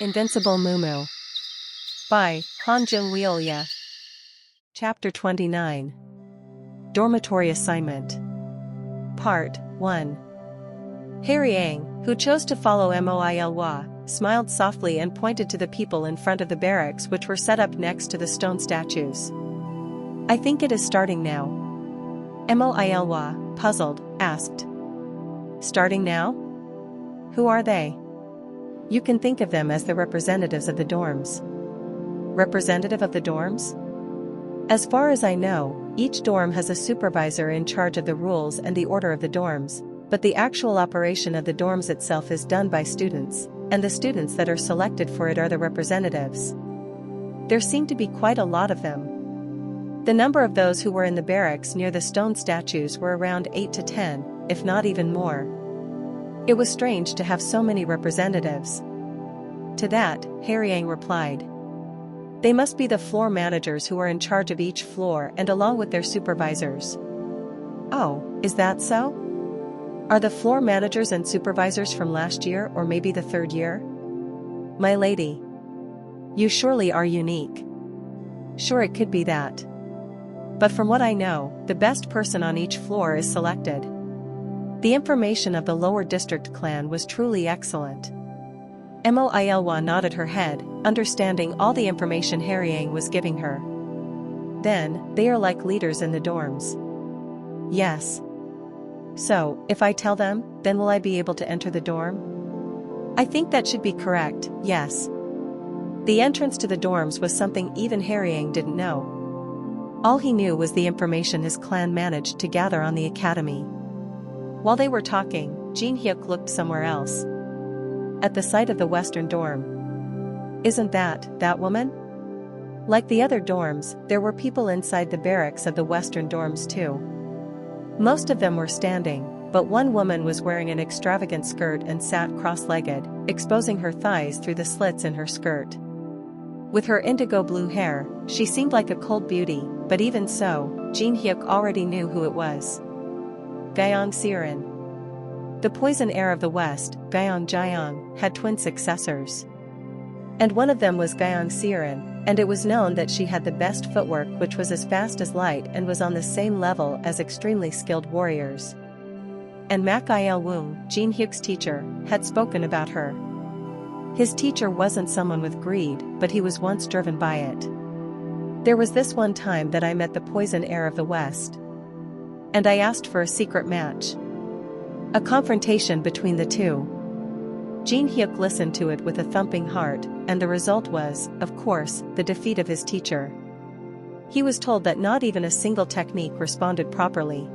Invincible Mumu. By Han Jung-Wheolya. Chapter 29. Dormitory Assignment. Part 1. Harryang, who chose to follow Moilwa, smiled softly and pointed to the people in front of the barracks which were set up next to the stone statues. "I think it is starting now." Moilwa, puzzled, asked. "Starting now? Who are they?" "You can think of them as the representatives of the dorms." "Representative of the dorms?" "As far as I know, each dorm has a supervisor in charge of the rules and the order of the dorms, but the actual operation of the dorms itself is done by students, and the students that are selected for it are the representatives. There seem to be quite a lot of them." The number of those who were in the barracks near the stone statues were around 8 to 10, if not even more. It was strange to have so many representatives. To that, Harryang replied. "They must be the floor managers who are in charge of each floor and along with their supervisors." "Oh, is that so? Are the floor managers and supervisors from last year or maybe the third year?" "My lady. You surely are unique." "Sure, it could be that. But from what I know, the best person on each floor is selected." The information of the lower district clan was truly excellent. Moilwa nodded her head, understanding all the information Harryang was giving her. "Then, they are like leaders in the dorms." "Yes. So, if I tell them, then will I be able to enter the dorm?" "I think that should be correct, yes." The entrance to the dorms was something even Harryang didn't know. All he knew was the information his clan managed to gather on the academy. While they were talking, Jin Hyuk looked somewhere else. At the site of the western dorm. "Isn't that woman?" Like the other dorms, there were people inside the barracks of the western dorms too. Most of them were standing, but one woman was wearing an extravagant skirt and sat cross-legged, exposing her thighs through the slits in her skirt. With her indigo blue hair, she seemed like a cold beauty, but even so, Jin Hyuk already knew who it was. Gyeong Seorin. The poison heir of the West, Gyeong Jyong, had twin successors. And one of them was Gyeong Seorin, and it was known that she had the best footwork, which was as fast as light and was on the same level as extremely skilled warriors. And Mak Il-woong, Jin Hyuk's teacher, had spoken about her. His teacher wasn't someone with greed, but he was once driven by it. "There was this one time that I met the poison heir of the West. And I asked for a secret match. A confrontation between the two." Jin Hyuk listened to it with a thumping heart, and the result was, of course, the defeat of his teacher. He was told that not even a single technique responded properly.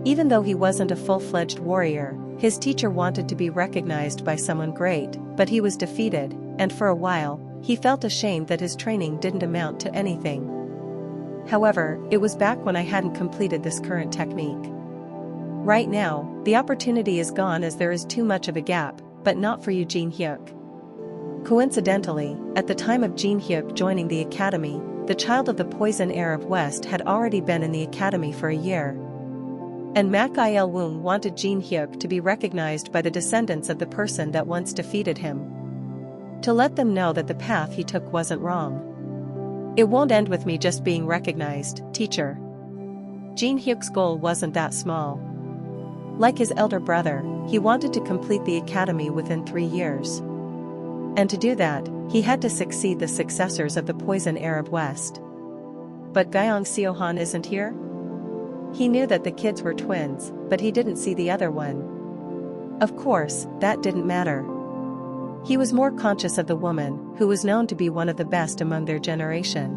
Even though he wasn't a full-fledged warrior, his teacher wanted to be recognized by someone great, but he was defeated, and for a while, he felt ashamed that his training didn't amount to anything. However, it was back when I hadn't completed this current technique. Right now, the opportunity is gone as there is too much of a gap, but not for you, Jin Hyuk. Coincidentally, at the time of Jin Hyuk joining the academy, the child of the poison heir of West had already been in the academy for a year. And Mak Il-woong wanted Jin Hyuk to be recognized by the descendants of the person that once defeated him. To let them know that the path he took wasn't wrong. "It won't end with me just being recognized, teacher." Jin Hyuk's goal wasn't that small. Like his elder brother, he wanted to complete the academy within 3 years. And to do that, he had to succeed the successors of the poison heir of West. But Gyeong Seohan isn't here? He knew that the kids were twins, but he didn't see the other one. Of course, that didn't matter. He was more conscious of the woman, who was known to be one of the best among their generation.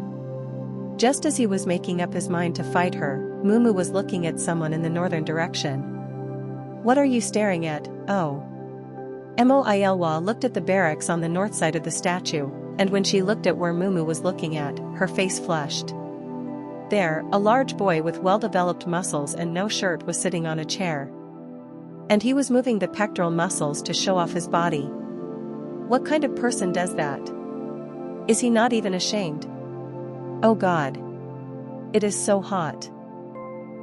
Just as he was making up his mind to fight her, Mumu was looking at someone in the northern direction. "What are you staring at, oh?" Moilwa looked at the barracks on the north side of the statue, and when she looked at where Mumu was looking at, her face flushed. There, a large boy with well-developed muscles and no shirt was sitting on a chair. And he was moving the pectoral muscles to show off his body. What kind of person does that? Is he not even ashamed? Oh God. It is so hot.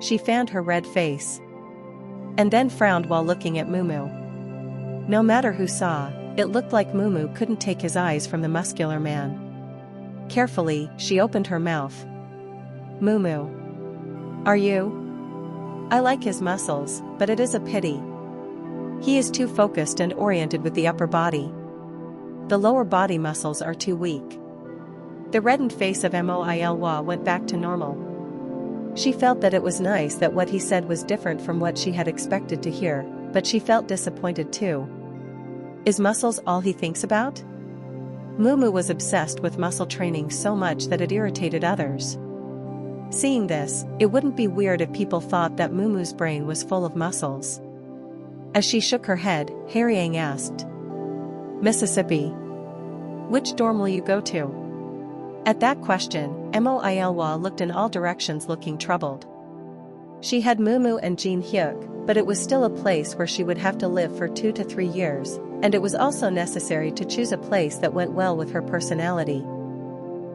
She fanned her red face. And then frowned while looking at Mumu. No matter who saw, it looked like Mumu couldn't take his eyes from the muscular man. Carefully, she opened her mouth. Mumu. Are you? I like his muscles, but it is a pity. He is too focused and oriented with the upper body. The lower body muscles are too weak. The reddened face of Moilwa went back to normal. She felt that it was nice that what he said was different from what she had expected to hear, but she felt disappointed too. Is muscles all he thinks about? Mumu was obsessed with muscle training so much that it irritated others. Seeing this, it wouldn't be weird if people thought that Mumu's brain was full of muscles. As she shook her head, Haryang asked, Mississippi. Which dorm will you go to? At that question, Moilwa looked in all directions looking troubled. She had Mumu and Jin Hyuk, but it was still a place where she would have to live for 2 to 3 years, and it was also necessary to choose a place that went well with her personality.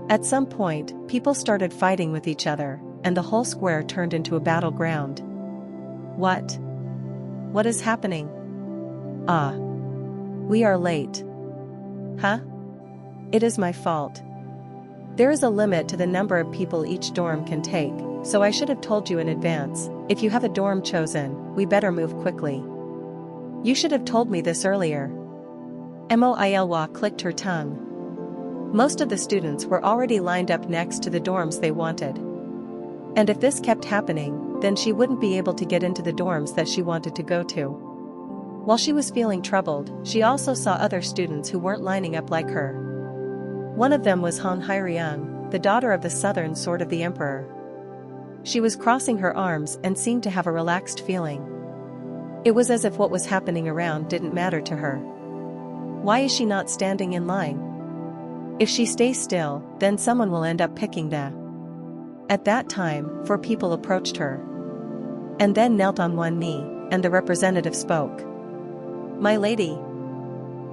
At some point, people started fighting with each other, and the whole square turned into a battleground. What? What is happening? Ah. We are late. Huh? It is my fault. There is a limit to the number of people each dorm can take, so I should have told you in advance. If you have a dorm chosen, we better move quickly. You should have told me this earlier. Moilwa clicked her tongue. Most of the students were already lined up next to the dorms they wanted. And if this kept happening, then she wouldn't be able to get into the dorms that she wanted to go to. While she was feeling troubled, she also saw other students who weren't lining up like her. One of them was Han Hyeryung, the daughter of the southern sword of the emperor. She was crossing her arms and seemed to have a relaxed feeling. It was as if what was happening around didn't matter to her. Why is she not standing in line? If she stays still, then someone will end up picking the. At that time, 4 people approached her. And then knelt on one knee, and the representative spoke. My lady.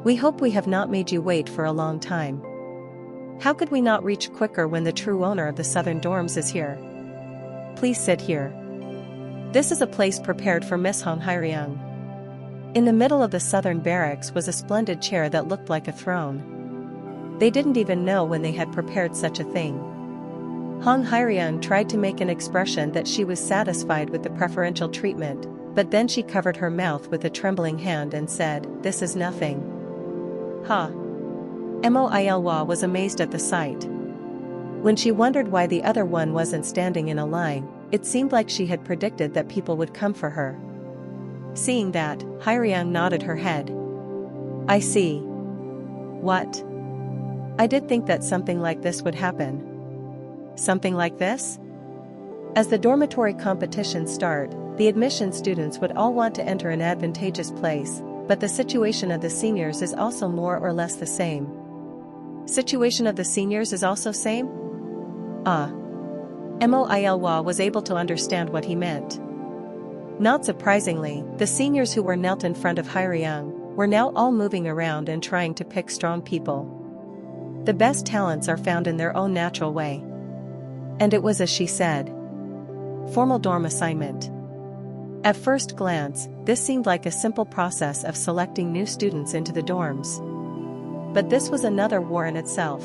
We hope we have not made you wait for a long time. How could we not reach quicker when the true owner of the southern dorms is here? Please sit here. This is a place prepared for Miss Han Hyeryung. In the middle of the southern barracks was a splendid chair that looked like a throne. They didn't even know when they had prepared such a thing. Han Hyeryung tried to make an expression that she was satisfied with the preferential treatment, but then she covered her mouth with a trembling hand and said, This is nothing. Ha! Moilwa was amazed at the sight. When she wondered why the other one wasn't standing in a line, it seemed like she had predicted that people would come for her. Seeing that, Hyeryung nodded her head. I see. What? I did think that something like this would happen. Something like this? As the dormitory competitions start, the admission students would all want to enter an advantageous place, but the situation of the seniors is also more or less the same. Situation of the seniors is also same? Ah. Moilwa was able to understand what he meant. Not surprisingly, the seniors who were knelt in front of Hyeryung were now all moving around and trying to pick strong people. The best talents are found in their own natural way. And it was as she said. Formal dorm assignment. At first glance, this seemed like a simple process of selecting new students into the dorms. But this was another war in itself.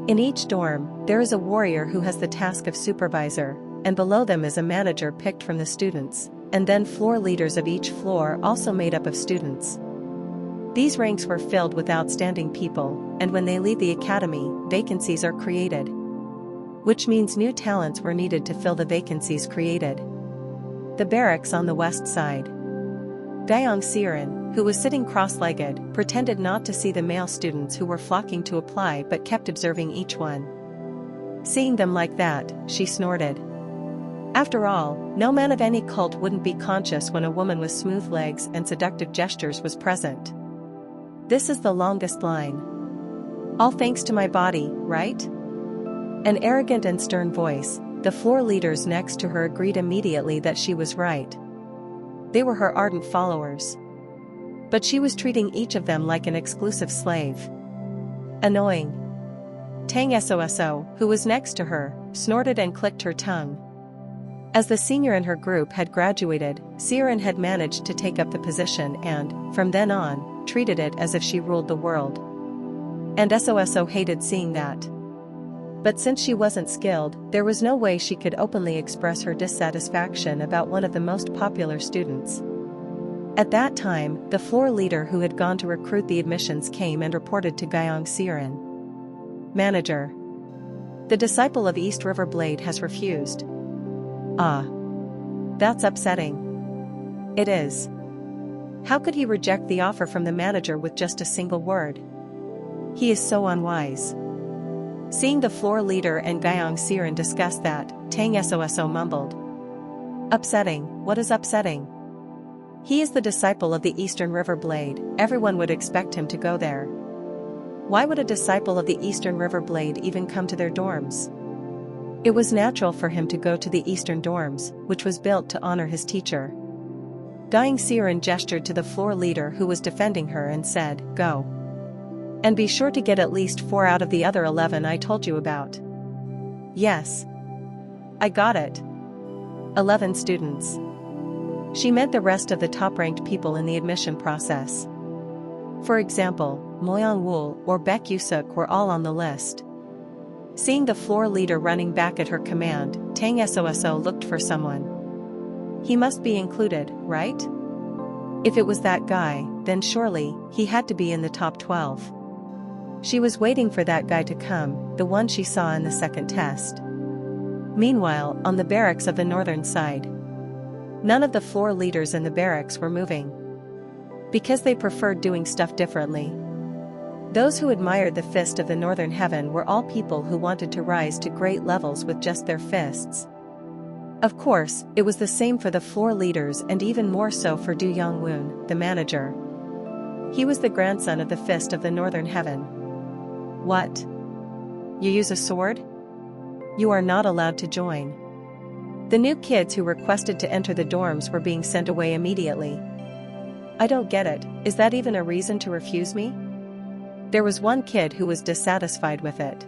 In each dorm, there is a warrior who has the task of supervisor, and below them is a manager picked from the students, and then floor leaders of each floor also made up of students. These ranks were filled with outstanding people, and when they leave the academy, vacancies are created. Which means new talents were needed to fill the vacancies created. The barracks on the west side. Daeong Siren, who was sitting cross-legged, pretended not to see the male students who were flocking to apply but kept observing each one. Seeing them like that, she snorted. After all, no man of any cult wouldn't be conscious when a woman with smooth legs and seductive gestures was present. This is the longest line. All thanks to my body, right? An arrogant and stern voice, the floor leaders next to her agreed immediately that she was right. They were her ardent followers. But she was treating each of them like an exclusive slave. Annoying. Tang Soso, who was next to her, snorted and clicked her tongue. As the senior in her group had graduated, Siren had managed to take up the position and, from then on, treated it as if she ruled the world. And SOSO hated seeing that. But since she wasn't skilled, there was no way she could openly express her dissatisfaction about one of the most popular students. At that time, the floor leader who had gone to recruit the admissions came and reported to Gyeong Siren. Manager. The disciple of East River Blade has refused. Ah. That's upsetting. It is. How could he reject the offer from the manager with just a single word? He is so unwise. Seeing the floor leader and Gyeong Siren discuss that, Tang Soso mumbled. Upsetting, what is upsetting? He is the disciple of the Eastern River Blade, everyone would expect him to go there. Why would a disciple of the Eastern River Blade even come to their dorms? It was natural for him to go to the Eastern dorms, which was built to honor his teacher. Gyeong Siren gestured to the floor leader who was defending her and said, "Go. And be sure to get at least 4 out of the other 11 I told you about." Yes. I got it. 11 students. She meant the rest of the top-ranked people in the admission process. For example, Moyoung Wool or Baek Yusuk were all on the list. Seeing the floor leader running back at her command, Tang Soso looked for someone. He must be included, right? If it was that guy, then surely, he had to be in the top 12. She was waiting for that guy to come, the one she saw in the second test. Meanwhile, on the barracks of the northern side, none of the floor leaders in the barracks were moving. Because they preferred doing stuff differently. Those who admired the fist of the northern heaven were all people who wanted to rise to great levels with just their fists. Of course, it was the same for the floor leaders and even more so for Do Young-woon, the manager. He was the grandson of the fist of the northern heaven. What? You use a sword? You are not allowed to join. The new kids who requested to enter the dorms were being sent away immediately. I don't get it, is that even a reason to refuse me? There was one kid who was dissatisfied with it.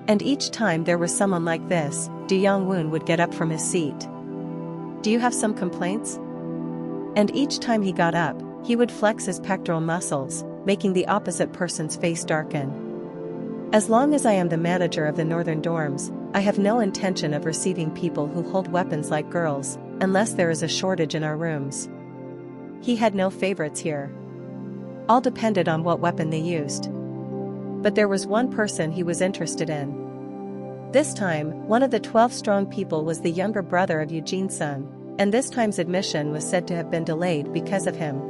And each time there was someone like this, Do Young-woon would get up from his seat. Do you have some complaints? And each time he got up, he would flex his pectoral muscles, making the opposite person's face darken. As long as I am the manager of the northern dorms, I have no intention of receiving people who hold weapons like girls, unless there is a shortage in our rooms. He had no favorites here. All depended on what weapon they used. But there was one person he was interested in. This time, one of the 12 strong people was the younger brother of Eugene-sun, and this time's admission was said to have been delayed because of him.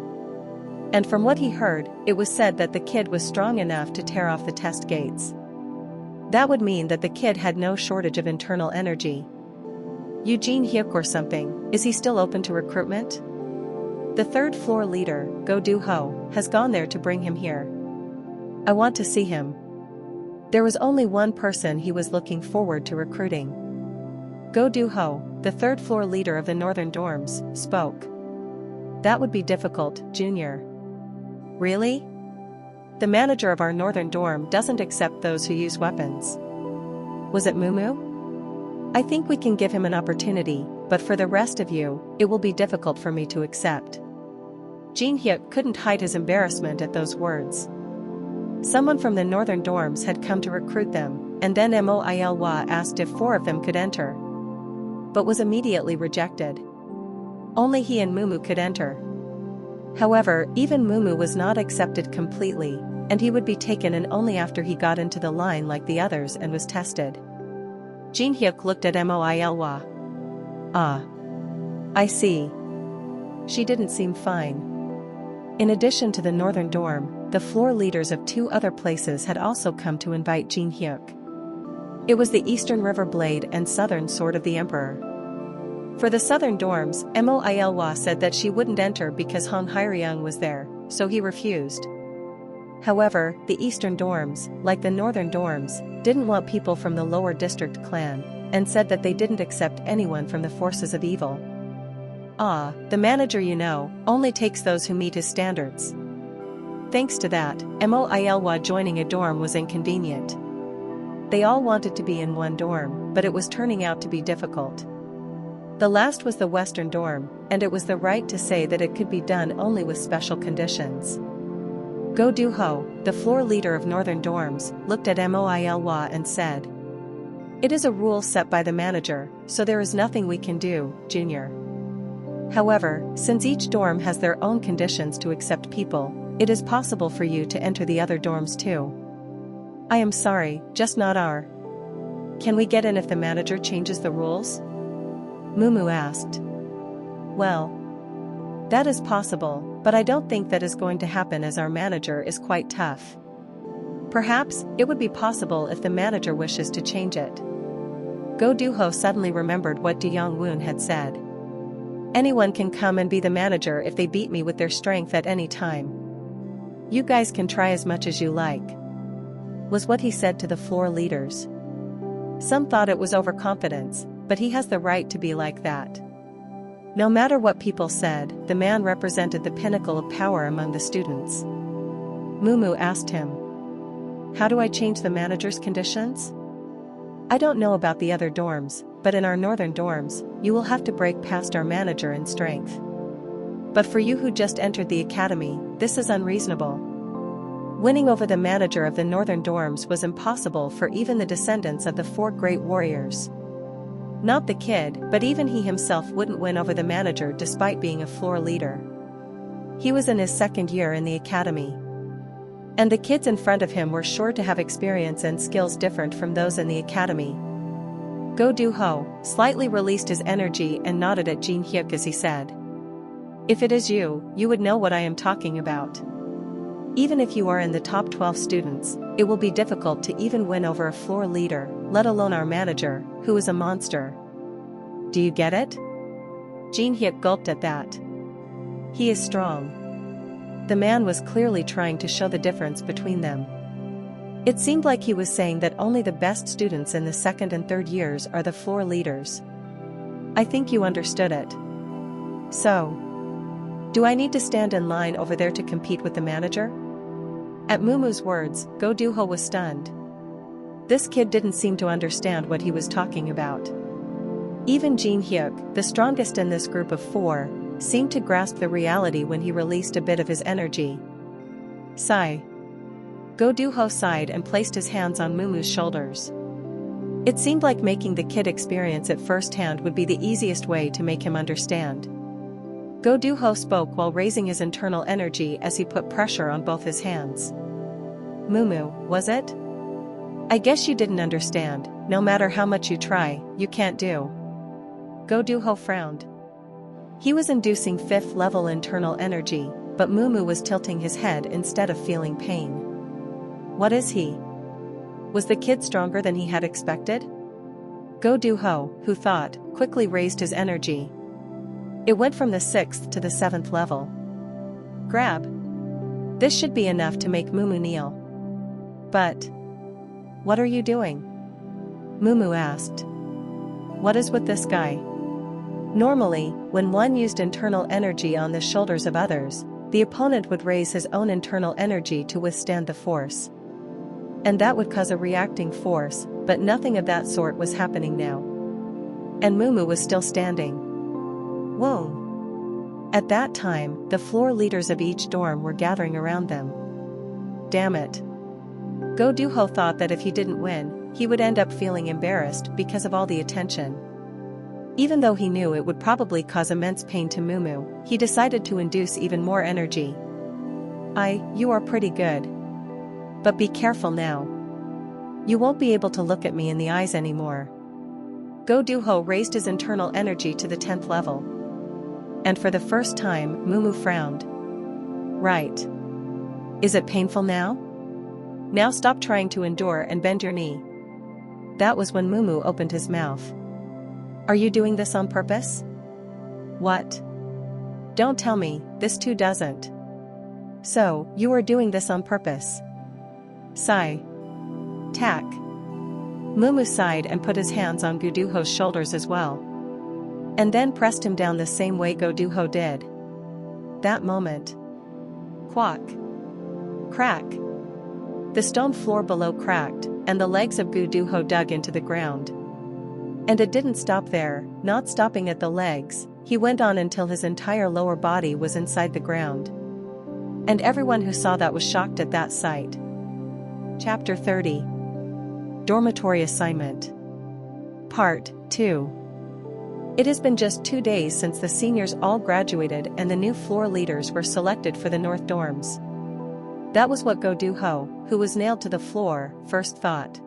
And from what he heard, it was said that the kid was strong enough to tear off the test gates. That would mean that the kid had no shortage of internal energy. Eugene Hyuk or something, is he still open to recruitment? The third floor leader, Go Do-ho, has gone there to bring him here. I want to see him. There was only one person he was looking forward to recruiting. Go Do-ho, the third floor leader of the northern dorms, spoke. That would be difficult, Junior. Really? The manager of our northern dorm doesn't accept those who use weapons. Was it Mumu? I think we can give him an opportunity, but for the rest of you, it will be difficult for me to accept. Jin Hyuk couldn't hide his embarrassment at those words. Someone from the northern dorms had come to recruit them, and then Moilwa asked if 4 of them could enter. But was immediately rejected. Only he and Mumu could enter. However, even Mumu was not accepted completely, and he would be taken in only after he got into the line like the others and was tested. Jin Hyuk looked at Moilwa. Ah. I see. She didn't seem fine. In addition to the northern dorm, the floor leaders of 2 other places had also come to invite Jin Hyuk. It was the Eastern River Blade and Southern Sword of the Emperor. For the southern dorms, Moilwa said that she wouldn't enter because Hong Hyeryung was there, so he refused. However, the eastern dorms, like the northern dorms, didn't want people from the lower district clan, and said that they didn't accept anyone from the forces of evil. Ah, the manager only takes those who meet his standards. Thanks to that, Moilwa joining a dorm was inconvenient. They all wanted to be in one dorm, but it was turning out to be difficult. The last was the western dorm, and it was the right to say that it could be done only with special conditions. Go Do-ho, the floor leader of Northern Dorms, looked at Moilwa and said, "It is a rule set by the manager, so there is nothing we can do, Junior. However, since each dorm has their own conditions to accept people, it is possible for you to enter the other dorms too." "I am sorry, just not our." "Can we get in if the manager changes the rules?" Mumu asked. "Well, that is possible, but I don't think that is going to happen as our manager is quite tough. Perhaps, it would be possible if the manager wishes to change it." Go Do-ho suddenly remembered what Do Young-woon had said. "Anyone can come and be the manager if they beat me with their strength at any time. You guys can try as much as you like," was what he said to the floor leaders. Some thought it was overconfidence, but he has the right to be like that. No matter what people said, the man represented the pinnacle of power among the students. Mumu asked him, "How do I change the manager's conditions?" "I don't know about the other dorms, but in our northern dorms, you will have to break past our manager in strength. But for you who just entered the academy, this is unreasonable." Winning over the manager of the northern dorms was impossible for even the descendants of the four great warriors. Not the kid, but even he himself wouldn't win over the manager despite being a floor leader. He was in his second year in the academy. And the kids in front of him were sure to have experience and skills different from those in the academy. Go Do-ho slightly released his energy and nodded at Jin Hyuk as he said, "If it is you, you would know what I am talking about. Even if you are in the top 12 students, it will be difficult to even win over a floor leader, let alone our manager, who is a monster. Do you get it?" Jin Hyuk gulped at that. "He is strong." The man was clearly trying to show the difference between them. It seemed like he was saying that only the best students in the second and third years are the floor leaders. "I think you understood it. So, do I need to stand in line over there to compete with the manager?" At Mumu's words, Go Do-ho was stunned. This kid didn't seem to understand what he was talking about. Even Jin Hyuk, the strongest in this group of four, seemed to grasp the reality when he released a bit of his energy. Sigh. Go Do-ho sighed and placed his hands on Mumu's shoulders. It seemed like making the kid experience it firsthand would be the easiest way to make him understand. Go Do-ho spoke while raising his internal energy as he put pressure on both his hands. "Mumu, was it? I guess you didn't understand. No matter how much you try, you can't do." Go Do-ho frowned. He was inducing 5th level internal energy, but Mumu was tilting his head instead of feeling pain. What is he? Was the kid stronger than he had expected? Go Do-ho, who thought, quickly raised his energy. It went from the 6th to the 7th level. Grab. This should be enough to make Mumu kneel. But what are you doing? Mumu asked. What is with this guy? Normally, when one used internal energy on the shoulders of others, the opponent would raise his own internal energy to withstand the force. And that would cause a reacting force, but nothing of that sort was happening now. And Mumu was still standing. Whoa! At that time, the floor leaders of each dorm were gathering around them. Damn it. Go Do-ho thought that if he didn't win, he would end up feeling embarrassed because of all the attention. Even though he knew it would probably cause immense pain to Mumu, he decided to induce even more energy. You are pretty good. But be careful now. You won't be able to look at me in the eyes anymore. Go Do-ho raised his internal energy to the 10th level. And for the first time, Mumu frowned. Right. Is it painful now? Now stop trying to endure and bend your knee. That was when Mumu opened his mouth. Are you doing this on purpose? What? Don't tell me, this too doesn't. So, you are doing this on purpose. Sigh. Tack. Mumu sighed and put his hands on Go Do-ho's shoulders as well. And then pressed him down the same way Go Do-ho did. That moment. Quack. Crack. The stone floor below cracked, and the legs of Go Do-ho dug into the ground. And it didn't stop there, not stopping at the legs, he went on until his entire lower body was inside the ground. And everyone who saw that was shocked at that sight. Chapter 30. Dormitory Assignment. Part 2. It has been just 2 days since the seniors all graduated and the new floor leaders were selected for the North dorms. That was what Go Do-ho, who was nailed to the floor, first thought.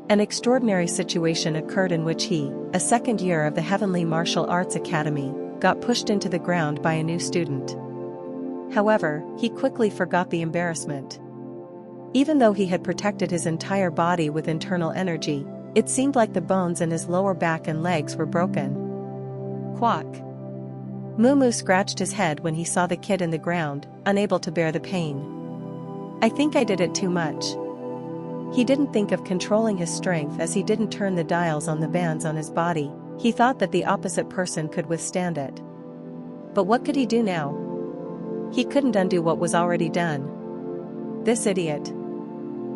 An extraordinary situation occurred in which he, a second year of the Heavenly Martial Arts Academy, got pushed into the ground by a new student. However, he quickly forgot the embarrassment. Even though he had protected his entire body with internal energy, it seemed like the bones in his lower back and legs were broken. Quack. Mumu scratched his head when he saw the kid in the ground, unable to bear the pain. I think I did it too much. He didn't think of controlling his strength as he didn't turn the dials on the bands on his body. He thought that the opposite person could withstand it. But what could he do now? He couldn't undo what was already done. This idiot.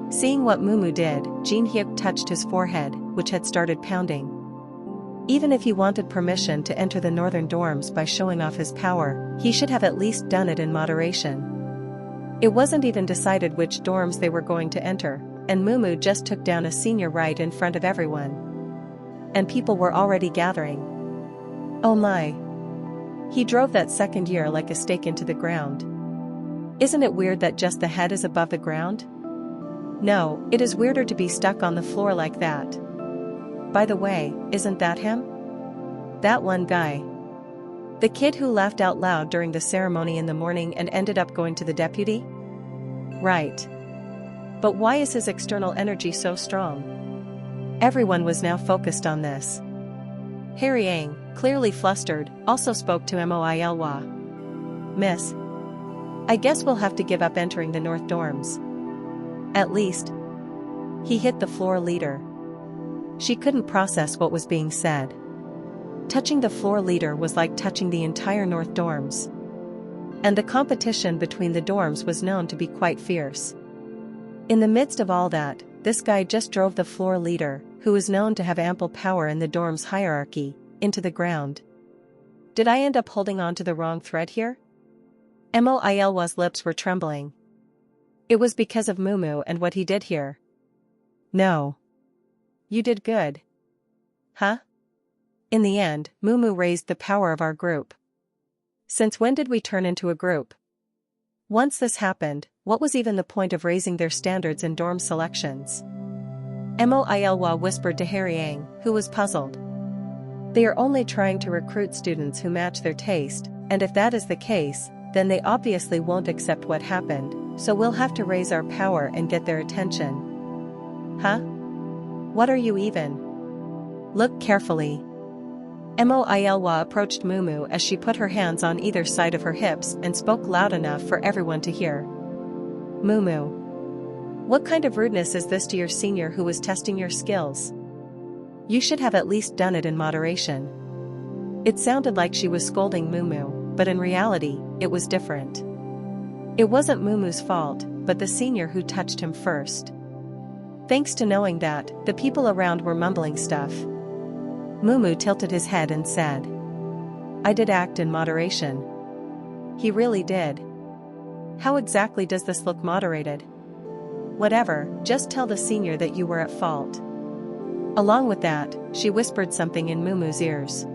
Seeing what Mumu did, Jin Hyuk touched his forehead, which had started pounding. Even if he wanted permission to enter the northern dorms by showing off his power, he should have at least done it in moderation. It wasn't even decided which dorms they were going to enter, and Mumu just took down a senior right in front of everyone. And people were already gathering. Oh my. He drove that second year like a stake into the ground. Isn't it weird that just the head is above the ground? No, it is weirder to be stuck on the floor like that. By the way, isn't that him? That one guy. The kid who laughed out loud during the ceremony in the morning and ended up going to the deputy? Right. But why is his external energy so strong? Everyone was now focused on this. Harry Ang, clearly flustered, also spoke to Moilwa. Miss. I guess we'll have to give up entering the North dorms. At least. He hit the floor leader. She couldn't process what was being said. Touching the floor leader was like touching the entire North dorms. And the competition between the dorms was known to be quite fierce. In the midst of all that, this guy just drove the floor leader, who was known to have ample power in the dorm's hierarchy, into the ground. Did I end up holding on to the wrong thread here? Moilwa's lips were trembling. It was because of Mumu and what he did here. No. You did good. Huh? In the end, Mumu raised the power of our group. Since when did we turn into a group? Once this happened, what was even the point of raising their standards in dorm selections? Moilwa whispered to Harry Ang, who was puzzled. They are only trying to recruit students who match their taste, and if that is the case, then they obviously won't accept what happened, so we'll have to raise our power and get their attention. Huh? What are you even? Look carefully. Moilwa approached Mumu as she put her hands on either side of her hips and spoke loud enough for everyone to hear. Mumu. What kind of rudeness is this to your senior who was testing your skills? You should have at least done it in moderation. It sounded like she was scolding Mumu, but in reality, it was different. It wasn't Mumu's fault, but the senior who touched him first. Thanks to knowing that, the people around were mumbling stuff. Mumu tilted his head and said, I did act in moderation. He really did. How exactly does this look moderated? Whatever, just tell the senior that you were at fault. Along with that, she whispered something in Mumu's ears.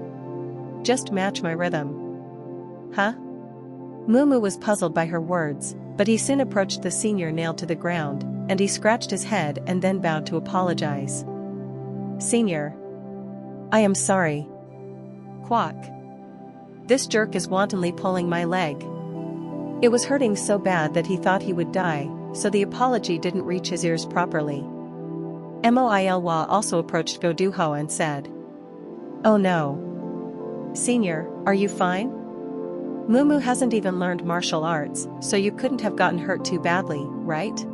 Just match my rhythm. Huh? Mumu was puzzled by her words, but he soon approached the senior nailed to the ground, and he scratched his head and then bowed to apologize. Senior. I am sorry. Quack. This jerk is wantonly pulling my leg. It was hurting so bad that he thought he would die, so the apology didn't reach his ears properly. Moilwa also approached Go Do-ho and said, Oh no. Senior, are you fine? Mumu hasn't even learned martial arts, so you couldn't have gotten hurt too badly, right?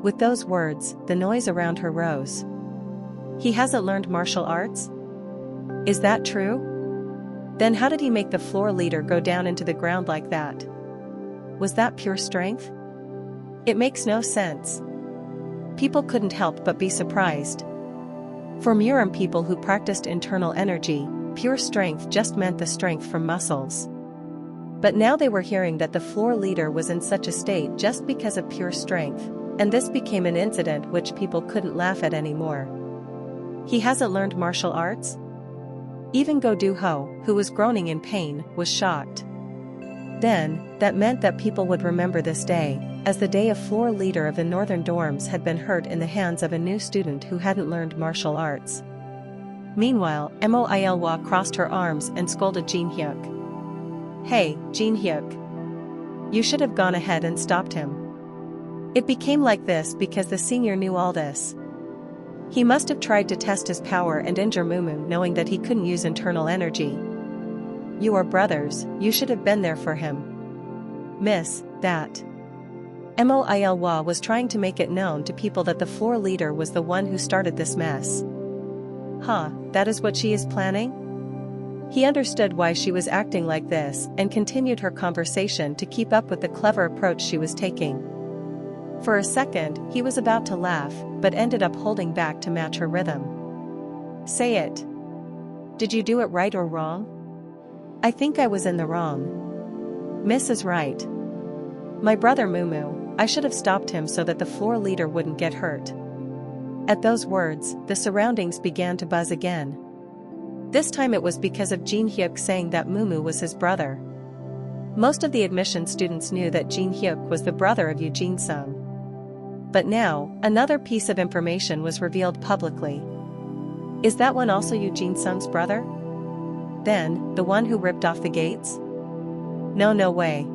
With those words, the noise around her rose. He hasn't learned martial arts? Is that true? Then how did he make the floor leader go down into the ground like that? Was that pure strength? It makes no sense. People couldn't help but be surprised. For Muram people who practiced internal energy, pure strength just meant the strength from muscles. But now they were hearing that the floor leader was in such a state just because of pure strength, and this became an incident which people couldn't laugh at anymore. He hasn't learned martial arts? Even Go Do-ho, who was groaning in pain, was shocked. Then, that meant that people would remember this day, as the day a floor leader of the northern dorms had been hurt in the hands of a new student who hadn't learned martial arts. Meanwhile, Moilwa crossed her arms and scolded Jin Hyuk. "Hey, Jin Hyuk. You should have gone ahead and stopped him." It became like this because the senior knew all this. He must have tried to test his power and injure Mumu knowing that he couldn't use internal energy. "You are brothers, you should have been there for him. Miss, that." Moilwa was trying to make it known to people that the floor leader was the one who started this mess. Huh, that is what she is planning? He understood why she was acting like this and continued her conversation to keep up with the clever approach she was taking. For a second, he was about to laugh, but ended up holding back to match her rhythm. "Say it. Did you do it right or wrong?" "I think I was in the wrong. Miss is right. My brother Mumu, I should have stopped him so that the floor leader wouldn't get hurt." At those words, the surroundings began to buzz again. This time it was because of Jin Hyuk saying that Mumu was his brother. Most of the admission students knew that Jin Hyuk was the brother of Eugene Sung. But now, another piece of information was revealed publicly. Is that one also Eugene Sung's brother? Then, the one who ripped off the gates? No way.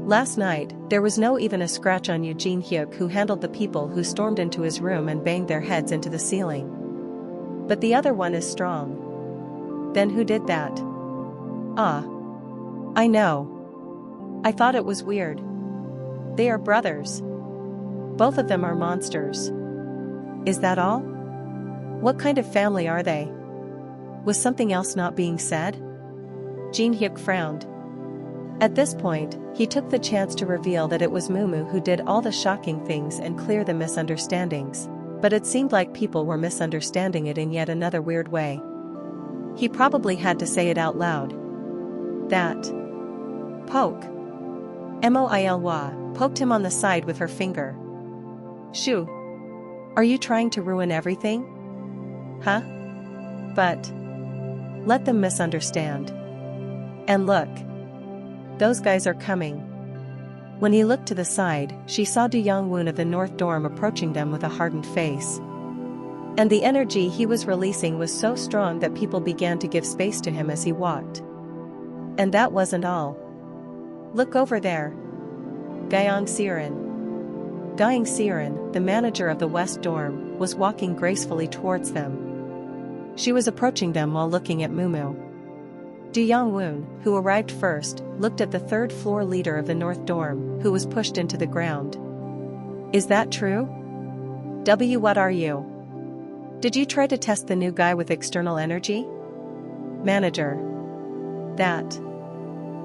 Last night, there was no even a scratch on Eugene Hyuk, who handled the people who stormed into his room and banged their heads into the ceiling. But the other one is strong. Then who did that? Ah. I know. I thought it was weird. They are brothers. Both of them are monsters. Is that all? What kind of family are they? Was something else not being said? Jin Hyuk frowned. At this point, he took the chance to reveal that it was Mumu who did all the shocking things and clear the misunderstandings, but it seemed like people were misunderstanding it in yet another weird way. He probably had to say it out loud. That poke. Moilwa poked him on the side with her finger. "Shoo. Are you trying to ruin everything? Huh? But let them misunderstand. And look. Those guys are coming." When he looked to the side, she saw Do Young-woon of the North Dorm approaching them with a hardened face. And the energy he was releasing was so strong that people began to give space to him as he walked. And that wasn't all. "Look over there. Gyeong Sirin." Gyeong Sirin, the manager of the West Dorm, was walking gracefully towards them. She was approaching them while looking at Mumu. Do Young-woon, who arrived first, looked at the third floor leader of the North Dorm, who was pushed into the ground. "Is that true? What are you? Did you try to test the new guy with external energy?" Manager. That.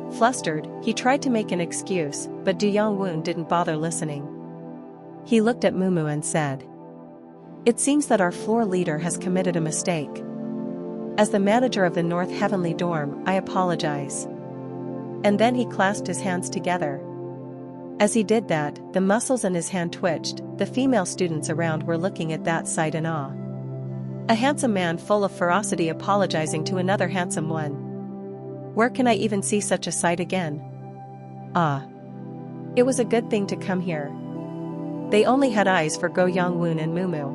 Flustered, he tried to make an excuse, but Do Young-woon didn't bother listening. He looked at Mumu and said, "It seems that our floor leader has committed a mistake. As the manager of the North Heavenly Dorm, I apologize." And then he clasped his hands together. As he did that, the muscles in his hand twitched. The female students around were looking at that sight in awe. A handsome man full of ferocity apologizing to another handsome one. Where can I even see such a sight again? Ah. It was a good thing to come here. They only had eyes for Go Young-woon and Mumu.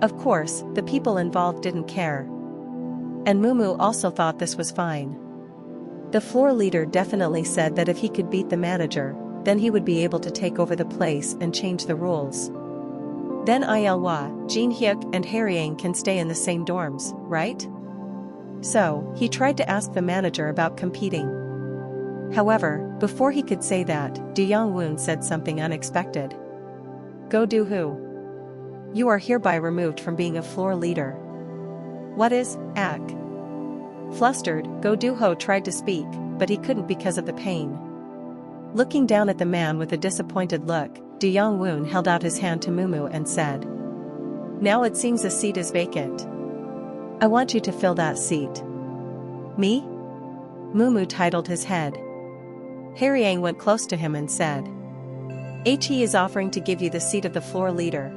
Of course, the people involved didn't care. And Mumu also thought this was fine. The floor leader definitely said that if he could beat the manager, then he would be able to take over the place and change the rules. Then Ilwa, Jin Hyuk and Haryang can stay in the same dorms, right? So, he tried to ask the manager about competing. However, before he could say that, Do Young-woon said something unexpected. "Go do who? You are hereby removed from being a floor leader." "What is, ak?" Flustered, Go Do-ho tried to speak, but he couldn't because of the pain. Looking down at the man with a disappointed look, Do Young-woon held out his hand to Mumu and said, "Now it seems a seat is vacant. I want you to fill that seat." "Me?" Mumu titled his head. Harry Yang went close to him and said, "He is offering to give you the seat of the floor leader."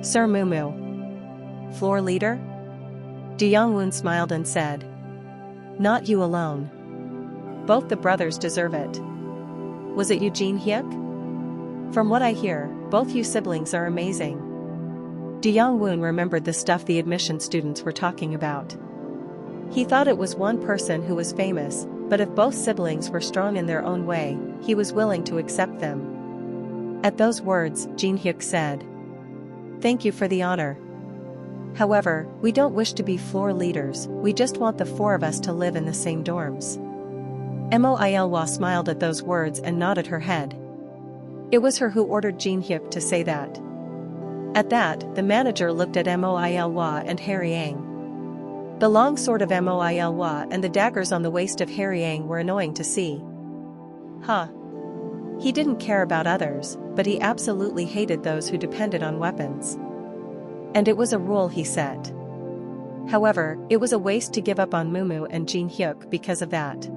"Sir Mumu." "Floor leader?" Du Yongwon smiled and said, "Not you alone. Both the brothers deserve it." "Was it you, Jin Hyuk?" "From what I hear, both you siblings are amazing." Du Yongwon remembered the stuff the admission students were talking about. He thought it was one person who was famous, but if both siblings were strong in their own way, he was willing to accept them. At those words, Jin Hyuk said, "Thank you for the honor. However, we don't wish to be floor leaders, we just want the four of us to live in the same dorms." Moilwa smiled at those words and nodded her head. It was her who ordered Jin Hyuk to say that. At that, the manager looked at Moilwa and Harry Yang. The long sword of Moilwa and the daggers on the waist of Harry Yang were annoying to see. He didn't care about others, but he absolutely hated those who depended on weapons. And it was a rule he set. However, it was a waste to give up on Mumu and Jin Hyuk because of that.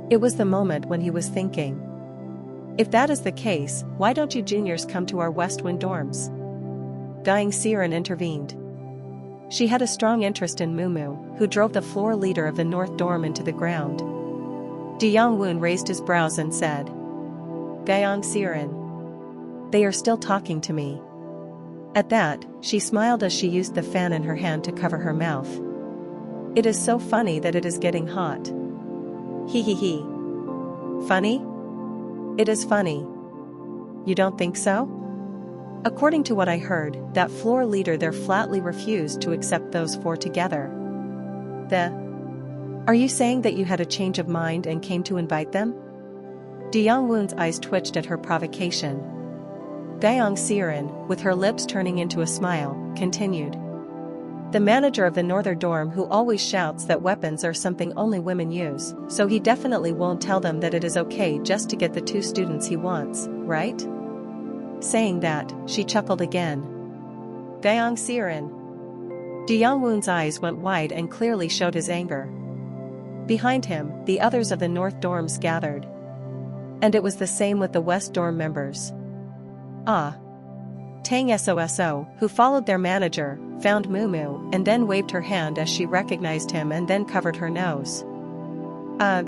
It was the moment when he was thinking, if that is the case, why don't you juniors come to our West Wind dorms? Gyeong Siren intervened. She had a strong interest in Mumu, who drove the floor leader of the North dorm into the ground. Du Yongwon raised his brows and said, "Gyeong Siren. They are still talking to me." At that, she smiled as she used the fan in her hand to cover her mouth. "It is so funny that it is getting hot." He. "Funny? It is funny. You don't think so?" According to what I heard, that floor leader there flatly refused to accept those four together. Are you saying that you had a change of mind and came to invite them? Du Yongwon's eyes twitched at her provocation. Gyeong Siren, with her lips turning into a smile, continued. "The manager of the northern dorm who always shouts that weapons are something only women use, so he definitely won't tell them that it is okay just to get the two students he wants, right?" Saying that, she chuckled again. Gyeong Siren. Du Yongwon's eyes went wide and clearly showed his anger. Behind him, the others of the north dorms gathered. And it was the same with the west dorm members. Tang Soso, who followed their manager, found Mumu and then waved her hand as she recognized him and then covered her nose. Ugh!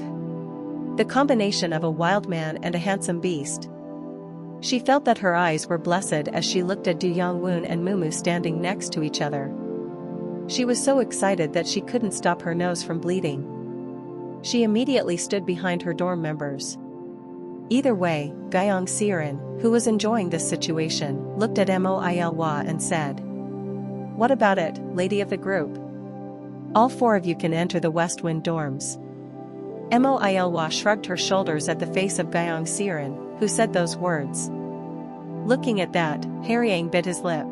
The combination of a wild man and a handsome beast. She felt that her eyes were blessed as she looked at Du Yongwon and Mumu standing next to each other. She was so excited that she couldn't stop her nose from bleeding. She immediately stood behind her dorm members. Either way, Gyeong Siren, who was enjoying this situation, looked at Moilwa and said, "What about it, lady of the group? All four of you can enter the West Wind dorms." Moilwa shrugged her shoulders at the face of Gyeong Siren, who said those words. Looking at that, Harry Yang bit his lip.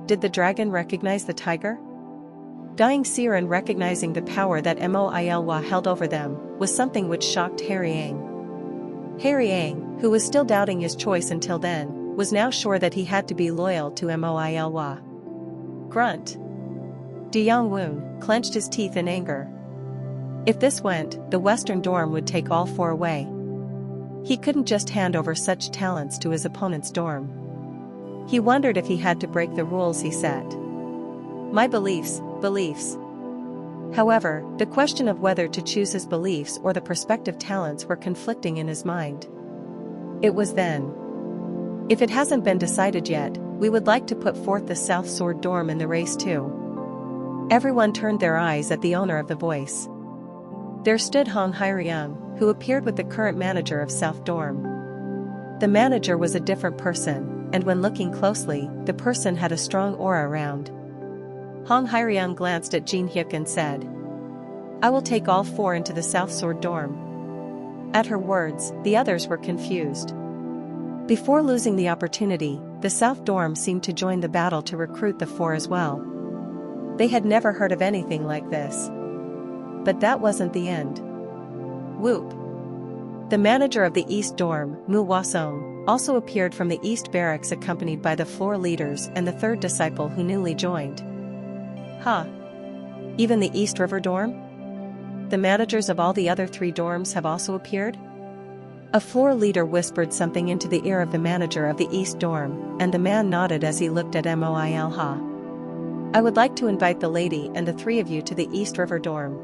Did the dragon recognize the tiger? Gyeong Siren recognizing the power that Moilwa held over them, was something which shocked Harry Yang. Harry Yang, who was still doubting his choice until then, was now sure that he had to be loyal to Moilwa. Grunt. Du Yongwon clenched his teeth in anger. If this went, the western dorm would take all four away. He couldn't just hand over such talents to his opponent's dorm. He wondered if he had to break the rules he set. My beliefs. However, the question of whether to choose his beliefs or the prospective talents were conflicting in his mind. It was then. If it hasn't been decided yet, we would like to put forth the South Sword dorm in the race too. Everyone turned their eyes at the owner of the voice. There stood Hong Hyeryung, who appeared with the current manager of South Dorm. The manager was a different person, and when looking closely, the person had a strong aura around. Hong Hyeryung glanced at Jin Hyuk and said, "I will take all four into the South Sword dorm." At her words, the others were confused. Before losing the opportunity, the South dorm seemed to join the battle to recruit the four as well. They had never heard of anything like this. But that wasn't the end. Whoop! The manager of the East dorm, Mu Wasong, also appeared from the East barracks accompanied by the floor leaders and the third disciple who newly joined. Even the East River dorm? The managers of all the other three dorms have also appeared? A floor leader whispered something into the ear of the manager of the East Dorm, and the man nodded as he looked at Moilha. I would like to invite the lady and the three of you to the East River Dorm.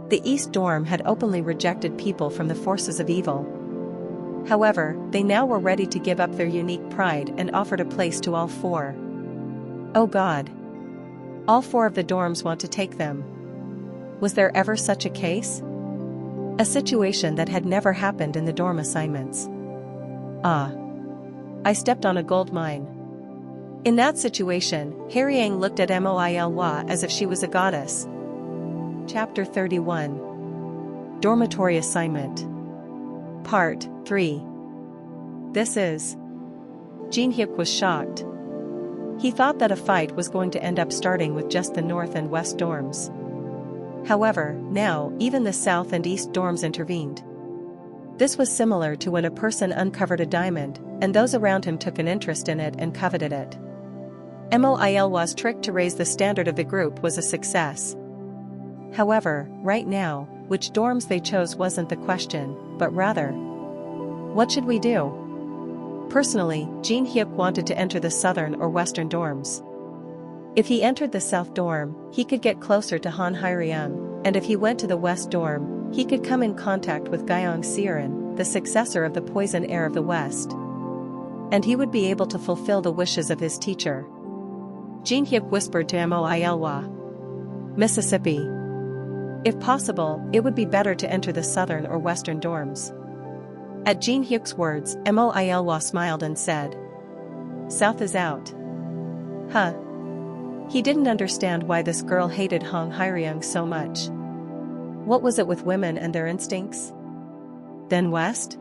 The East Dorm had openly rejected people from the forces of evil. However, they now were ready to give up their unique pride and offered a place to all four. Oh God! All four of the dorms want to take them. Was there ever such a case? A situation that had never happened in the dorm assignments. Ah! I stepped on a gold mine. In that situation, Haryang looked at Moilwa as if she was a goddess. Chapter 31. Dormitory Assignment. Part 3. This is... Jin Hyuk was shocked. He thought that a fight was going to end up starting with just the North and West dorms. However, now, even the South and East dorms intervened. This was similar to when a person uncovered a diamond, and those around him took an interest in it and coveted it. Moilwa's trick to raise the standard of the group was a success. However, right now, which dorms they chose wasn't the question, but rather, what should we do? Personally, Jin Hyuk wanted to enter the southern or western dorms. If he entered the south dorm, he could get closer to Han Haryang, and if he went to the west dorm, he could come in contact with Gyeong Seorin, the successor of the poison heir of the west. And he would be able to fulfill the wishes of his teacher. Jin Hyuk whispered to Moilwa. Mississippi. If possible, it would be better to enter the southern or western dorms. At Jin Hyuk's words, Moilwa smiled and said, South is out. Huh. He didn't understand why this girl hated Han Haryang so much. What was it with women and their instincts? Then west?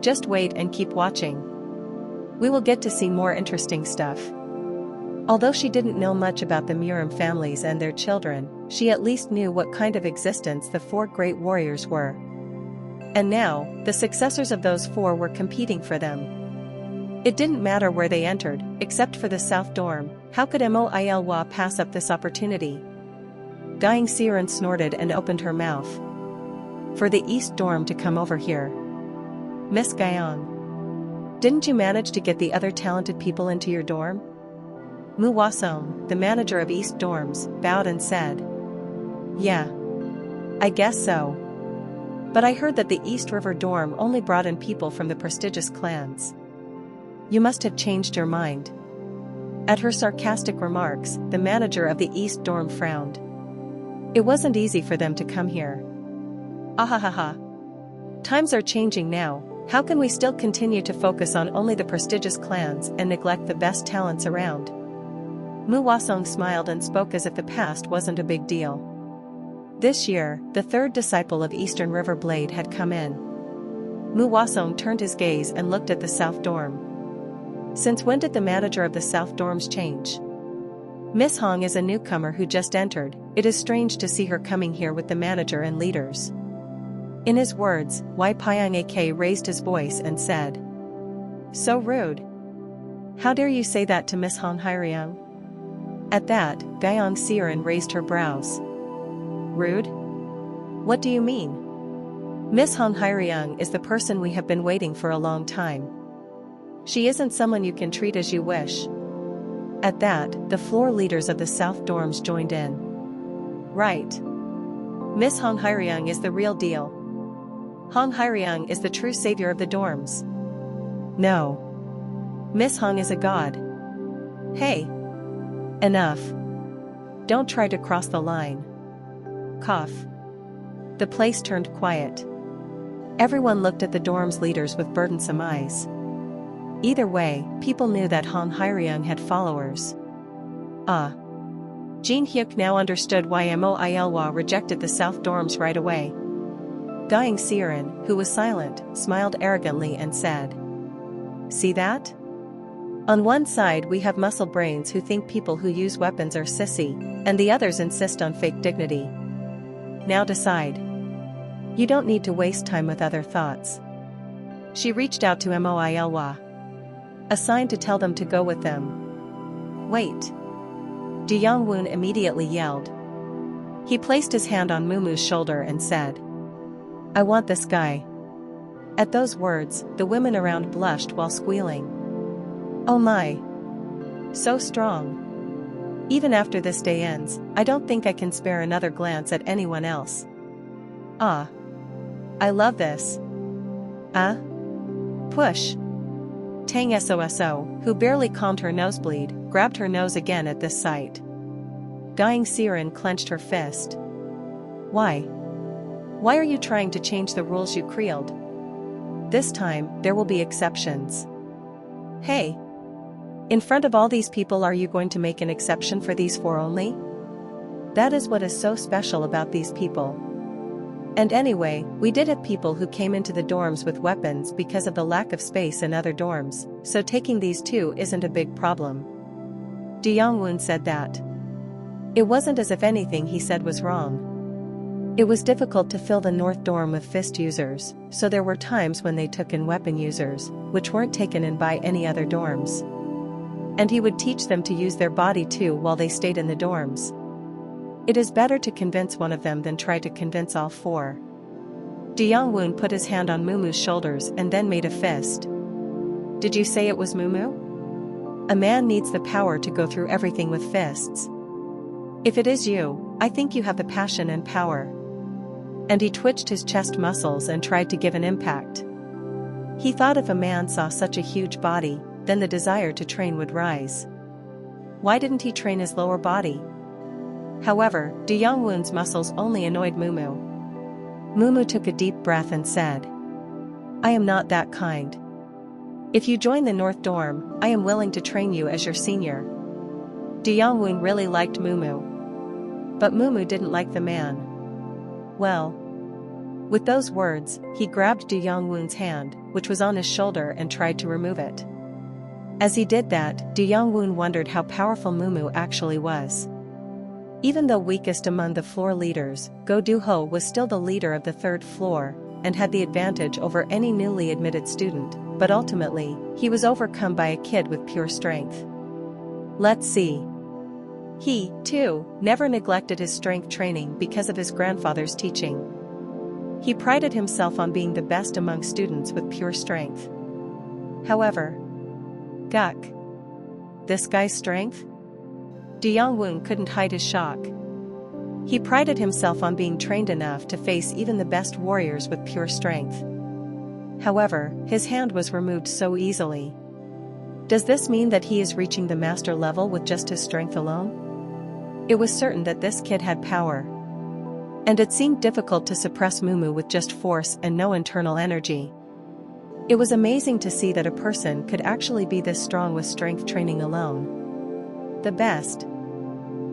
Just wait and keep watching. We will get to see more interesting stuff. Although she didn't know much about the Murim families and their children, she at least knew what kind of existence the four great warriors were. And now, the successors of those four were competing for them. It didn't matter where they entered, except for the South Dorm. How could Moilwa pass up this opportunity? Gyeong Seorin snorted and opened her mouth. For the East Dorm to come over here. Miss Gyeong. Didn't you manage to get the other talented people into your dorm? Mu Wasong, the manager of East Dorms, bowed and said, Yeah. I guess so. But I heard that the East River Dorm only brought in people from the prestigious clans. You must have changed your mind. At her sarcastic remarks, the manager of the East Dorm frowned. It wasn't easy for them to come here. Ahahaha. Times are changing now. How can we still continue to focus on only the prestigious clans and neglect the best talents around? Mu Wasong smiled and spoke as if the past wasn't a big deal. This year, the third disciple of Eastern River Blade had come in. Mu Wasong turned his gaze and looked at the South Dorm. Since when did the manager of the South Dorms change? Miss Hong is a newcomer who just entered. It is strange to see her coming here with the manager and leaders. In his words, Wai Pyong Ak raised his voice and said, So rude. How dare you say that to Miss Han Haryang? At that, Gyeong Seorin raised her brows. Rude? What do you mean? Miss Han Haryang is the person we have been waiting for a long time. She isn't someone you can treat as you wish. At that, the floor leaders of the South Dorms joined in. Right. Miss Han Haryang is the real deal. Han Haryang is the true savior of the dorms. No. Miss Hong is a god. Hey. Enough. Don't try to cross the line. Cough. The place turned quiet. Everyone looked at the dorm's leaders with burdensome eyes. Either way, people knew that Han Haryang had followers. Jin Hyuk now understood why Moilwa rejected the South Dorms right away. Gyeong Seorin, who was silent, smiled arrogantly and said, See that? On one side we have muscle brains who think people who use weapons are sissy, and the others insist on fake dignity. Now decide. You don't need to waste time with other thoughts. She reached out to Moilwa. A sign to tell them to go with them. Wait. Du Yongwon immediately yelled. He placed his hand on Mumu's shoulder and said, I want this guy. At those words, the women around blushed while squealing. Oh my! So strong. Even after this day ends, I don't think I can spare another glance at anyone else. Ah. I love this. Push. Tang Soso, who barely calmed her nosebleed, grabbed her nose again at this sight. Gyang Siren clenched her fist. Why? Why are you trying to change the rules you created? This time, there will be exceptions. Hey! In front of all these people, are you going to make an exception for these four only? That is what is so special about these people. And anyway, we did have people who came into the dorms with weapons because of the lack of space in other dorms, so taking these two isn't a big problem. De Yongwon said that. It wasn't as if anything he said was wrong. It was difficult to fill the North dorm with fist users, so there were times when they took in weapon users, which weren't taken in by any other dorms. And he would teach them to use their body too while they stayed in the dorms. It is better to convince one of them than try to convince all four. De Yongwon put his hand on Mumu's shoulders and then made a fist. Did you say it was Mumu? A man needs the power to go through everything with fists. If it is you, I think you have the passion and power. And he twitched his chest muscles and tried to give an impact. He thought if a man saw such a huge body, then the desire to train would rise. Why didn't he train his lower body? However, De Yongwon's muscles only annoyed Mumu. Mumu took a deep breath and said, I am not that kind. If you join the North dorm, I am willing to train you as your senior. De Yongwon really liked Mumu. But Mumu didn't like the man. Well. With those words, he grabbed De Yongwon's hand, which was on his shoulder, and tried to remove it. As he did that, De Yongwon wondered how powerful Mumu actually was. Even though weakest among the floor leaders, Go Do-ho was still the leader of the third floor, and had the advantage over any newly admitted student, but ultimately, he was overcome by a kid with pure strength. Let's see. He, too, never neglected his strength training because of his grandfather's teaching. He prided himself on being the best among students with pure strength. However, Guk. This guy's strength? De Yongwon couldn't hide his shock. He prided himself on being trained enough to face even the best warriors with pure strength. However, his hand was removed so easily. Does this mean that he is reaching the master level with just his strength alone? It was certain that this kid had power. And it seemed difficult to suppress Mumu with just force and no internal energy. It was amazing to see that a person could actually be this strong with strength training alone. The best.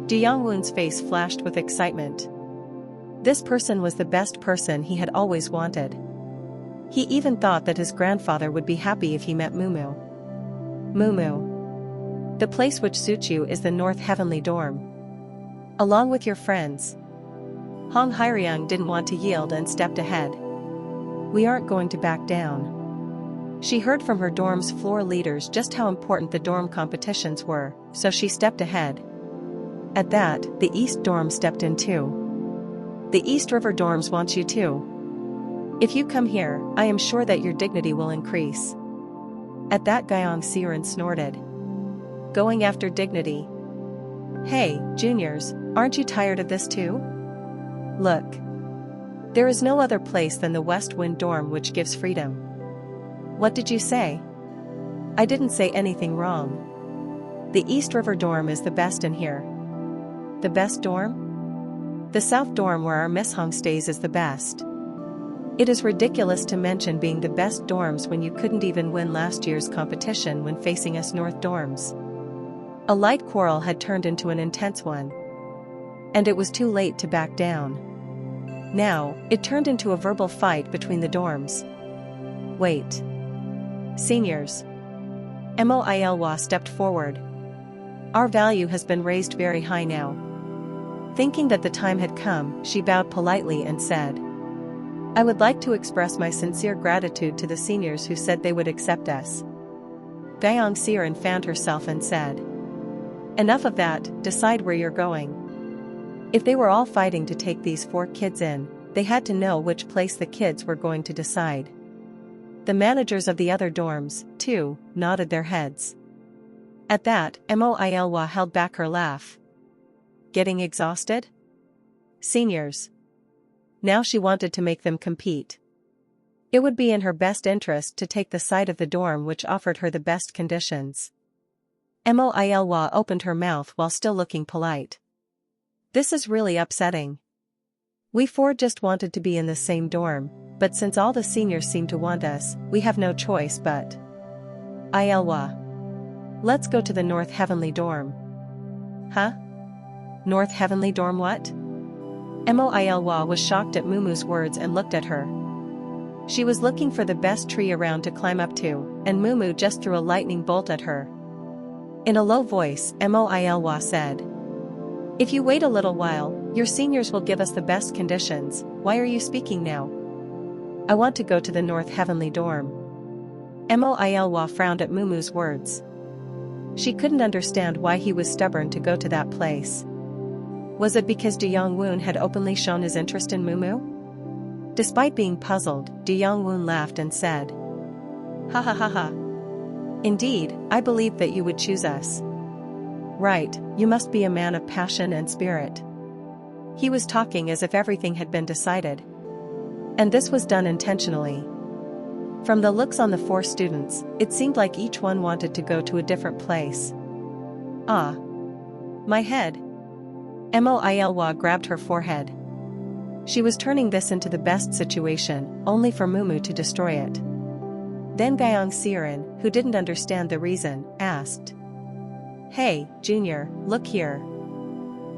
De Yongwon's face flashed with excitement. This person was the best person he had always wanted. He even thought that his grandfather would be happy if he met Mumu. Mumu. The place which suits you is the North Heavenly Dorm. Along with your friends. Hong Hyeryung didn't want to yield and stepped ahead. We aren't going to back down. She heard from her dorm's floor leaders just how important the dorm competitions were, so she stepped ahead. At that, the East dorm stepped in too. The East River dorms wants you too. If you come here, I am sure that your dignity will increase. At that, Gyang Siren snorted. Going after dignity. Hey, juniors, aren't you tired of this too? Look. There is no other place than the West Wind dorm which gives freedom. What did you say? I didn't say anything wrong. The East River dorm is the best in here. The best dorm? The South dorm where our Miss Hong stays is the best. It is ridiculous to mention being the best dorms when you couldn't even win last year's competition when facing us North dorms. A light quarrel had turned into an intense one. And it was too late to back down. Now, it turned into a verbal fight between the dorms. Wait. Seniors. Moilwa stepped forward. Our value has been raised very high now. Thinking that the time had come, she bowed politely and said, I would like to express my sincere gratitude to the seniors who said they would accept us. Gyang Siren fanned herself and said, Enough of that, decide where you're going. If they were all fighting to take these 4 kids in, they had to know which place the kids were going to decide. The managers of the other dorms, too, nodded their heads. At that, Moilwa held back her laugh. Getting exhausted? Seniors. Now she wanted to make them compete. It would be in her best interest to take the side of the dorm which offered her the best conditions. Moilwa opened her mouth while still looking polite. This is really upsetting. We four just wanted to be in the same dorm, but since all the seniors seem to want us, we have no choice but. Ilwa. Let's go to the North Heavenly dorm. Huh? North Heavenly dorm what? Moilwa was shocked at Mumu's words and looked at her. She was looking for the best tree around to climb up to, and Mumu just threw a lightning bolt at her. In a low voice, Moilwa said, "If you wait a little while, your seniors will give us the best conditions. Why are you speaking now?" "I want to go to the North Heavenly dorm." Moilwa frowned at Mumu's words. She couldn't understand why he was stubborn to go to that place. Was it because De Young-woon had openly shown his interest in Mumu? Despite being puzzled, De Young-woon laughed and said, "Ha ha ha ha. Indeed, I believed that you would choose us. Right, you must be a man of passion and spirit." He was talking as if everything had been decided. And this was done intentionally. From the looks on the four students, it seemed like each one wanted to go to a different place. Ah. My head. Moilwa grabbed her forehead. She was turning this into the best situation, only for Mumu to destroy it. Then Gyeong Seorin, who didn't understand the reason, asked, "Hey, Junior, look here.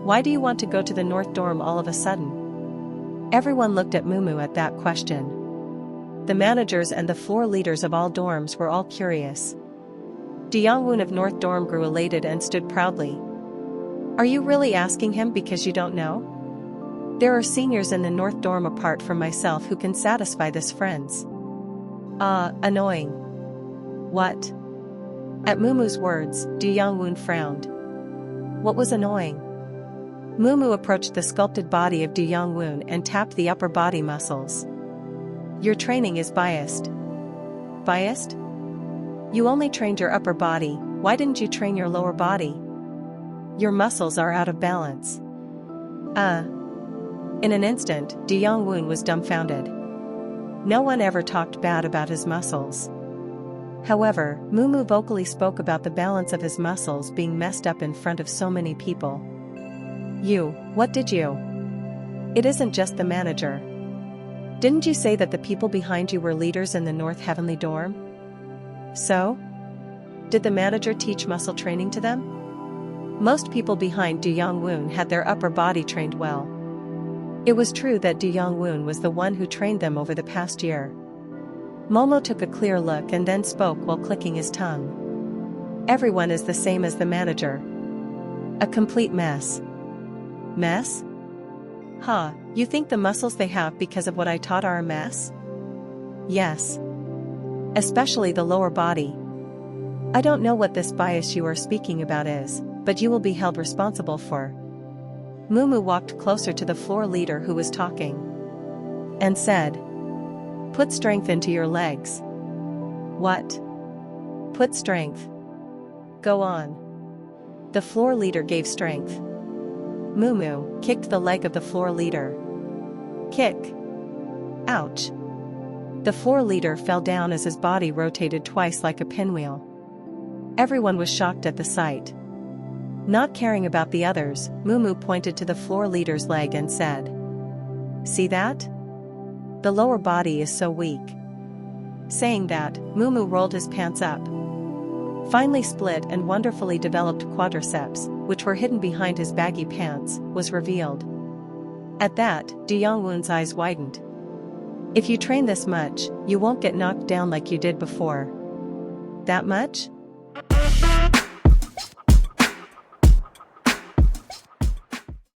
Why do you want to go to the North dorm all of a sudden?" Everyone looked at Mumu at that question. The managers and the floor leaders of all dorms were all curious. De Young-woon of North dorm grew elated and stood proudly. "Are you really asking him because you don't know? There are seniors in the North dorm apart from myself who can satisfy this friends." Annoying. What? At Mumu's words, De Young-woon frowned. What was annoying? Mumu approached the sculpted body of De Young-woon and tapped the upper body muscles. "Your training is biased." Biased? You only trained your upper body, why didn't you train your lower body? Your muscles are out of balance. In an instant, De Young-woon was dumbfounded. No one ever talked bad about his muscles. However, Mumu vocally spoke about the balance of his muscles being messed up in front of so many people. What did you? It isn't just the manager. Didn't you say that the people behind you were leaders in the North Heavenly dorm? So? Did the manager teach muscle training to them? Most people behind De Young-woon had their upper body trained well. It was true that De Young-woon was the one who trained them over the past year. Momo took a clear look and then spoke while clicking his tongue. Everyone is the same as the manager. A complete mess. Mess? You think the muscles they have because of what I taught are a mess? Yes. Especially the lower body. I don't know what this bias you are speaking about is, but you will be held responsible for. Mumu walked closer to the floor leader who was talking. And said, "Put strength into your legs." What? Put strength. Go on. The floor leader gave strength. Mumu kicked the leg of the floor leader. Kick. Ouch. The floor leader fell down as his body rotated twice like a pinwheel. Everyone was shocked at the sight. Not caring about the others, Mumu pointed to the floor leader's leg and said, "See that? The lower body is so weak." Saying that, Mumu rolled his pants up. Finally split and wonderfully developed quadriceps, which were hidden behind his baggy pants, was revealed. At that, De Young-woon's eyes widened. "If you train this much, you won't get knocked down like you did before." That much?